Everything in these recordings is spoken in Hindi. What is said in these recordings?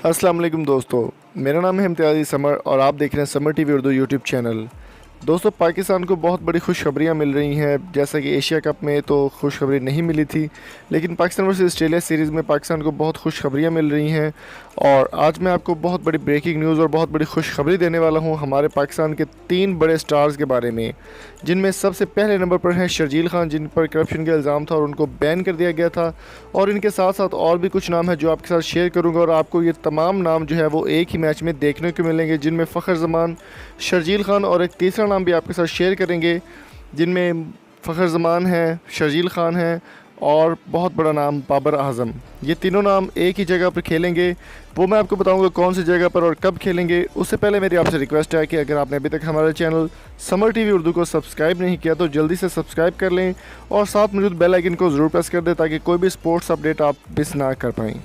अस्सलाम वालेकुम दोस्तों, मेरा नाम है इम्तियाज़ी समर और आप देख रहे हैं summer TV Urdu YouTube channel. दोस्तों, पाकिस्तान को बहुत बड़ी खुशखबरियाँ मिल रही हैं। जैसा कि एशिया कप में तो खुशखबरी नहीं मिली थी, लेकिन पाकिस्तान वर्सेस ऑस्ट्रेलिया सीरीज़ में पाकिस्तान को बहुत खुशखबरियाँ मिल रही हैं। और आज मैं आपको बहुत बड़ी ब्रेकिंग न्यूज़ और बहुत बड़ी खुशखबरी देने वाला हूँ हमारे पाकिस्तान के 3 बड़े स्टार्स के बारे में, जिनमें सबसे पहले नंबर पर हैं शर्जील खान, जिन पर करप्शन का इल्ज़ाम था और उनको बैन कर दिया गया था। और इनके साथ साथ और भी कुछ नाम है जो आपके साथ शेयर करूँगा, और आपको ये तमाम नाम जो है वो एक ही मैच में देखने को मिलेंगे, जिनमें फ़खर ज़मान, शर्जील खान और एक तीसरा नाम भी आपके साथ शेयर करेंगे, जिनमें फ़खर ज़मान है, शर्जील खान है और बहुत बड़ा नाम बाबर आज़म। ये तीनों नाम एक ही जगह पर खेलेंगे। वो मैं आपको बताऊंगा कौन सी जगह पर और कब खेलेंगे। उससे पहले मेरी आपसे रिक्वेस्ट है कि अगर आपने अभी तक हमारे चैनल समर टीवी उर्दू को सब्सक्राइब नहीं किया तो जल्दी से सब्सक्राइब कर लें और साथ मौजूद बेल आइकन को ज़रूर प्रेस कर दें ताकि कोई भी स्पोर्ट्स अपडेट आप मिस ना कर पाएँ।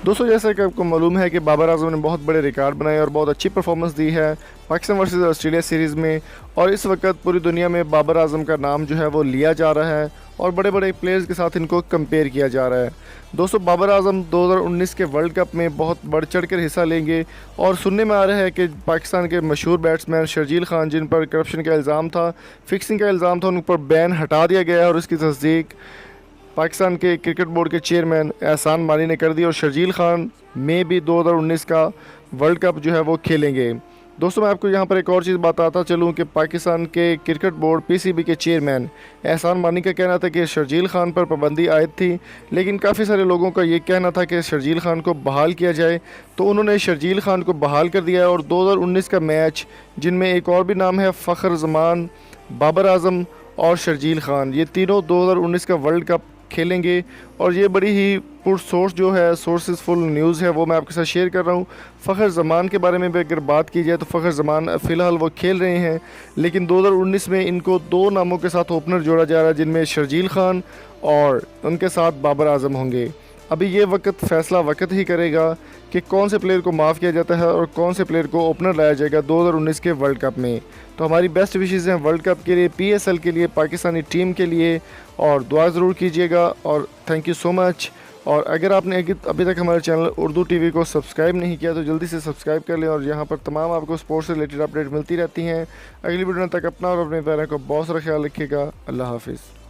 दोस्तों, जैसा कि आपको मालूम है कि बाबर आज़म ने बहुत बड़े रिकॉर्ड बनाए और बहुत अच्छी परफॉर्मेंस दी है पाकिस्तान वर्सेस ऑस्ट्रेलिया सीरीज़ में, और इस वक्त पूरी दुनिया में बाबर आज़म का नाम जो है वो लिया जा रहा है और बड़े बड़े प्लेयर्स के साथ इनको कंपेयर किया जा रहा है। दोस्तों, बाबर आज़म 2019 के वर्ल्ड कप में बहुत बढ़ चढ़ कर हिस्सा लेंगे, और सुनने में आ रहा है कि पाकिस्तान के मशहूर बैट्समैन शर्जील खान, जिन पर करप्शन का इल्ज़ाम था, फिक्सिंग का इल्ज़ाम था, उन पर बैन हटा दिया गया है और उसकी तस्दीक पाकिस्तान के क्रिकेट बोर्ड के चेयरमैन एहसान मानी ने कर दी, और शर्जील खान में भी 2019 का वर्ल्ड कप जो है वो खेलेंगे। दोस्तों, मैं आपको यहाँ पर एक और चीज़ बताता चलूँ कि पाकिस्तान के क्रिकेट बोर्ड पीसीबी के चेयरमैन एहसान मानी का कहना था कि शर्जील खान पर पाबंदी आयद थी, लेकिन काफ़ी सारे लोगों का ये कहना था कि शर्जील खान को बहाल किया जाए, तो उन्होंने शर्जील खान को बहाल कर दिया। और 2019 का मैच, जिनमें एक और भी नाम है फ़खर ज़मान, बाबर आज़म और शर्जील खान, ये तीनों 2019 का वर्ल्ड कप खेलेंगे। और ये बड़ी ही पुरसोर्स जो है, सोर्सेसफुल न्यूज़ है, वो मैं आपके साथ शेयर कर रहा हूँ। फ़खर ज़मान के बारे में भी अगर बात की जाए तो फ़खर ज़मान फ़िलहाल वो खेल रहे हैं, लेकिन 2019 में इनको 2 नामों के साथ ओपनर जोड़ा जा रहा है, जिनमें शर्जील खान और उनके साथ बाबर आज़म होंगे। अभी ये फैसला वक्त ही करेगा कि कौन से प्लेयर को माफ़ किया जाता है और कौन से प्लेयर को ओपनर लाया जाएगा 2019 के वर्ल्ड कप में। तो हमारी बेस्ट विशेज़ हैं वर्ल्ड कप के लिए, पीएसएल के लिए, पाकिस्तानी टीम के लिए, और दुआ ज़रूर कीजिएगा। और थैंक यू सो मच। और अगर आपने अभी तक हमारे चैनल उर्दू टीवी को सब्सक्राइब नहीं किया तो जल्दी से सब्सक्राइब कर लें, और यहाँ पर तमाम आपको स्पोर्ट्स से रिलेटेड अपडेट मिलती रहती हैं। अगली वीडियो तक अपना और अपने प्यारों को बहुत सारा ख्याल रखिएगा। अल्लाह हाफिज़।